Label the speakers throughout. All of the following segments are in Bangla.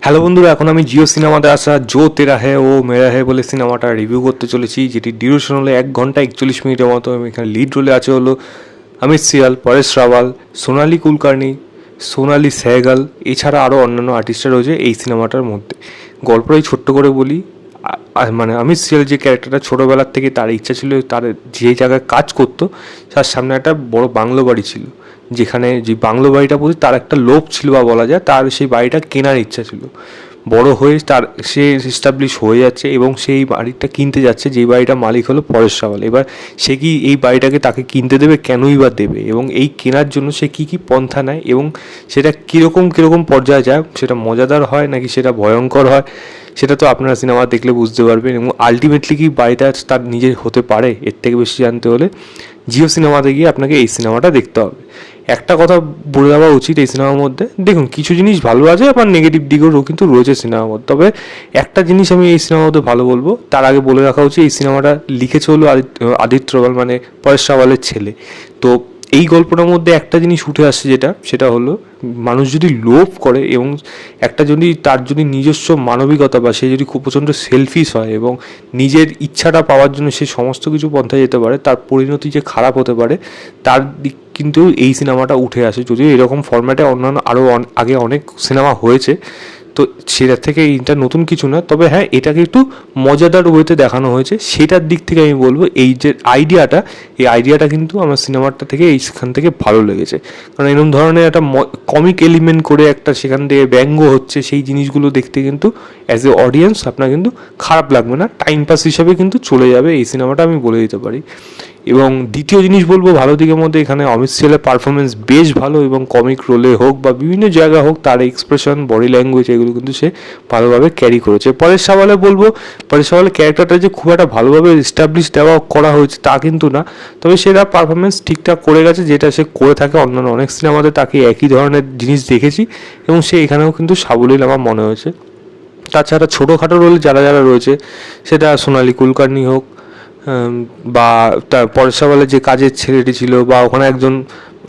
Speaker 1: হ্যালো বন্ধুরা, এখন আমি জিও সিনেমাতে আসা জো তেরা হ্যায় ও মেরা হ্যায় বলে সিনেমাটা রিভিউ করতে চলেছি, যেটি ডিউরেশন হলো 1 ঘন্টা 41 মিনিটের মতো। আমি এখানে লিড রোলে আছে হলো অমিত সিয়াল, পরেশ রাওয়াল, সোনালি কুলকার্নি, সোনালি সেহগাল, এছাড়া আরও অন্যান্য আর্টিস্টরা রয়েছে এই সিনেমাটার মধ্যে। গল্পটাই ছোট্ট করে বলি। মানে অমিত সিয়াল যে ক্যারেক্টারটা, ছোটোবেলার থেকে তার ইচ্ছা ছিল তার যে জায়গায় কাজ করতো তার সামনে একটা বড় বাংলো বাড়ি ছিল, যেখানে যে বাংলো বাড়িটা প্রতি তার একটা লোভ ছিল বা বলা যায় তার সেই বাড়িটা কেনার ইচ্ছা ছিল। বড় হয়ে তার সে এস্টাবলিশ হয়ে যাচ্ছে এবং সেই বাড়িটা কিনতে যাচ্ছে, যেই বাড়িটার মালিক হলো পরেশ রাওয়াল। এবার সে কি এই বাড়িটাকে তাকে কিনতে দেবে, কেনই বা দেবে, এবং এই কেনার জন্য সে কী কী পন্থা নেয় এবং সেটা কীরকম পর্যায়ে যায়, সেটা মজাদার হয় নাকি সেটা ভয়ঙ্কর হয়, সেটা তো আপনারা সিনেমা দেখলে বুঝতে পারবেন। এবং আলটিমেটলি কি বাড়িটা তার নিজের হতে পারে, এর থেকে বেশি জানতে হলে জিও সিনেমাতে গিয়ে আপনাকে এই সিনেমাটা দেখতে হবে। একটা কথা বলে দেওয়া উচিত এই সিনেমার মধ্যে, দেখুন কিছু জিনিস ভালো আছে আবার নেগেটিভ দিকও কিন্তু রয়েছে সিনেমার মধ্যে। তবে একটা জিনিস আমি এই সিনেমার মধ্যে ভালো বলবো, তার আগে বলে রাখা উচিত এই সিনেমাটা লিখেছে হলো আদিত্য রাওয়াল, মানে পরেশ রাওয়ালের ছেলে। তো এই গল্পটার মধ্যে একটা জিনিস উঠে আসছে, সেটা হলো মানুষ যদি লোভ করে এবং তার যদি নিজস্ব মানবিকতা বা সে যদি খুব প্রচণ্ড সেলফিশ হয় এবং নিজের ইচ্ছাটা পাওয়ার জন্য সে সমস্ত কিছু পন্থায় যেতে পারে, তার পরিণতি যে খারাপ হতে পারে তার দিক কিন্তু এই সিনেমাটা উঠে আসে। যদিও এরকম ফরম্যাটে অন্যান্য আরও আগে অনেক সিনেমা হয়েছে, তো সেটার থেকে এইটা নতুন কিছু না। তবে হ্যাঁ, এটাকে একটু মজাদার ওয়েতে দেখানো হয়েছে, সেটার দিক থেকে আমি বলবো এই যে আইডিয়াটা কিন্তু আমার সিনেমাটা থেকে সেখান থেকে ভালো লেগেছে। কারণ এরকম ধরনের একটা কমিক এলিমেন্ট করে একটা সেখান থেকে ব্যঙ্গ হচ্ছে, সেই জিনিসগুলো দেখতে কিন্তু অ্যাজ এ অডিয়েন্স আপনার কিন্তু খারাপ লাগবে না, টাইম পাস হিসাবে কিন্তু চলে যাবে এই সিনেমাটা, আমি বলে দিতে পারি। এবং দ্বিতীয় জিনিস বলবো ভালো দিকের মধ্যে, এখানে অমিত সিয়ালের পারফরমেন্স বেশ ভালো, এবং কমিক রোলে হোক বা বিভিন্ন জায়গা হোক তার এক্সপ্রেশন, বডি ল্যাঙ্গুয়েজ, এগুলো কিন্তু সে ভালোভাবে ক্যারি করেছে। পরেশ রাওয়ালের ক্যারেক্টারটা যে খুব একটা ভালোভাবে এস্টাবলিশ করা হয়েছে তা কিন্তু না, তবে সে তার পারফরমেন্স ঠিকঠাক করে গেছে, যেটা সে করে থাকে অন্যান্য অনেক সিনেমাতে তাকে একই ধরনের জিনিস দেখেছি, এবং সে এখানেও কিন্তু সাবলীল আমার মনে হয়েছে। তাছাড়া ছোটোখাটো রোলে যারা রয়েছে, সেটা সোনালি কুলকার্নি হোক বা তার পরেশ রাওয়ালের যে কাজের ছেলেটি ছিল, বা ওখানে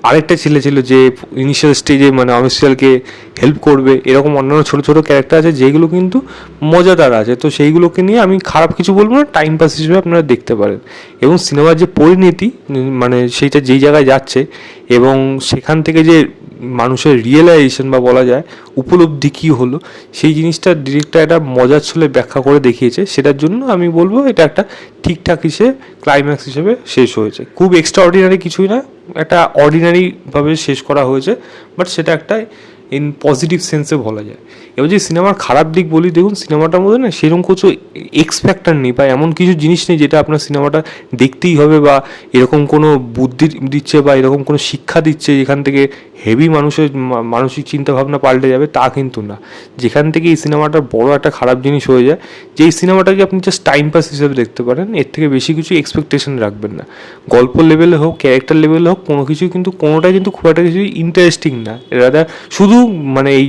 Speaker 1: আরেকটা ছেলে ছিল যে ইনিশিয়াল স্টেজে মানে অমিত সিয়ালকে হেল্প করবে, এরকম অন্যান্য ছোটো ক্যারেক্টার আছে যেগুলো কিন্তু মজাদার আছে। তো সেইগুলোকে নিয়ে আমি খারাপ কিছু বলবো না, টাইম পাস হিসেবে আপনারা দেখতে পারেন। এবং সিনেমার যে পরিণতি, মানে সেইটা যেই জায়গায় যাচ্ছে এবং সেখান থেকে যে মানুষের রিয়েলাইজেশন বা বলা যায় উপলব্ধি কী হলো, সেই জিনিসটা ডিরেক্টর একটা মজার ছলে ব্যাখ্যা করে দেখিয়েছে। সেটার জন্য আমি বলবো এটা একটা ঠিকঠাক ক্লাইম্যাক্স হিসেবে শেষ হয়েছে। খুব এক্সট্রা অর্ডিনারি কিছুই না, একটা অর্ডিনারিভাবে শেষ করা হয়েছে, বাট সেটা একটা ইন পজিটিভ সেন্সে বলা যায়। এবার যে সিনেমার খারাপ দিক বলি, দেখুন সিনেমাটার মধ্যে না সেরকম কিছু এক্স ফ্যাক্টর নেই বা এমন কিছু জিনিস নেই যেটা আপনার সিনেমাটা দেখতেই হবে, বা এরকম কোনো বুদ্ধি দিচ্ছে বা এরকম কোনো শিক্ষা দিচ্ছে যেখান থেকে হেভি মানুষের মানসিক চিন্তাভাবনা পাল্টে যাবে, তা কিন্তু না। যেখান থেকে এই সিনেমাটার বড় একটা খারাপ জিনিস হয়ে যায়, যে এই সিনেমাটাকে আপনি জাস্ট টাইম পাস হিসেবে দেখতে পারেন, এর থেকে বেশি কিছু এক্সপেকটেশন রাখবেন না। গল্প লেভেলে হোক, ক্যারেক্টার লেভেলে হোক, কোনোটাই কিন্তু খুব একটা কিছু ইন্টারেস্টিং না। রাদার শুধু মানে এই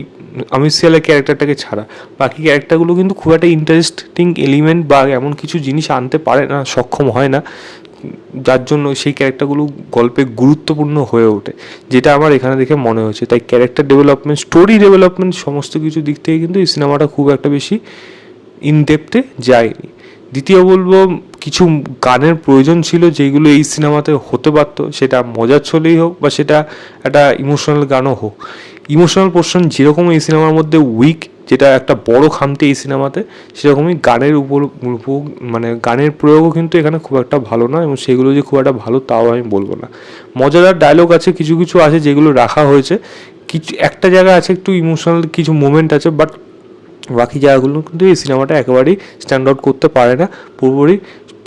Speaker 1: অমিত সিয়ালের ক্যারেক্টারটাকে ছাড়া বাকি ক্যারেক্টারগুলো কিন্তু খুব একটা ইন্টারেস্টিং এলিমেন্ট বা এমন কিছু জিনিস আনতে পারে না, সক্ষম হয় না, যার জন্য সেই ক্যারেক্টারগুলো গল্পে গুরুত্বপূর্ণ হয়ে ওঠে, যেটা আমার এখানে দেখে মনে হয়েছে। তাই ক্যারেক্টার ডেভেলপমেন্ট, স্টোরি ডেভেলপমেন্ট, সমস্ত কিছু দিক থেকে কিন্তু এই সিনেমাটা খুব একটা বেশি ইন ডেপথে যায়নি। দ্বিতীয় বলবো, কিছু গানের প্রয়োজন ছিল যেগুলো এই সিনেমাতে হতে পারতো, সেটা মজার ছলেই হোক বা সেটা একটা ইমোশনাল গানও হোক। ইমোশনাল পোর্শন যেরকম এই সিনেমার মধ্যে উইক, যেটা একটা বড় খামতি এই সিনেমাতে, সেরকমই মানে গানের প্রয়োগও কিন্তু এখানে খুব একটা ভালো না, এবং সেগুলো যে খুব একটা ভালো তাও আমি বলবো না। মজাদার ডায়লগ আছে, কিছু আছে যেগুলো রাখা হয়েছে, একটা জায়গা আছে একটু ইমোশনাল কিছু মোমেন্ট আছে, বাট বাকি জায়গাগুলো কিন্তু এই সিনেমাটা একেবারেই স্ট্যান্ড আউট করতে পারে না, পুরোপুরি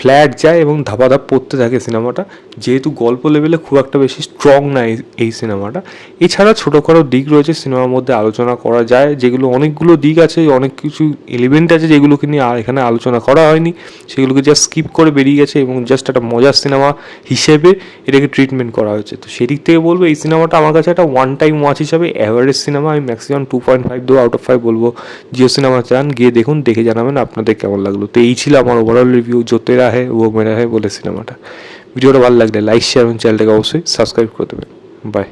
Speaker 1: ফ্ল্যাট যায় এবং ধাপাধাপ পড়তে থাকে সিনেমাটা, যেহেতু গল্প লেভেলে খুব একটা বেশি স্ট্রং না এই সিনেমাটা। এছাড়া ছোটোখাটো দিক রয়েছে সিনেমার মধ্যে, আলোচনা করা যায়, যেগুলো অনেকগুলো দিক আছে, অনেক কিছু এলিমেন্ট আছে যেগুলোকে নিয়ে এখানে আলোচনা করা হয়নি, সেগুলোকে জাস্ট স্কিপ করে বেরিয়ে গেছে এবং জাস্ট একটা মজার সিনেমা হিসেবে এটাকে ট্রিটমেন্ট করা হয়েছে। তো সেদিক থেকে বলবো এই সিনেমাটা আমার কাছে একটা ওয়ান টাইম ওয়াচ হিসাবে অ্যাভারেজ সিনেমা, আমি ম্যাক্সিমাম 2.5 দেবো আউট অফ 5 বলবো। জিও সিনেমা চান গিয়ে দেখুন, দেখে জানাবেন আপনাদের কেমন লাগলো। তো এই ছিল আমার ওভারঅল রিভিউ জো তেরা হ্যায় ও মেরা হ্যায় বলে সিনেমাটা। ভিডিওটা ভালো লাগলে লাইক, শেয়ার এবং চ্যানেলটাকে অবশ্যই সাবস্ক্রাইব করে দেবেন। বাই।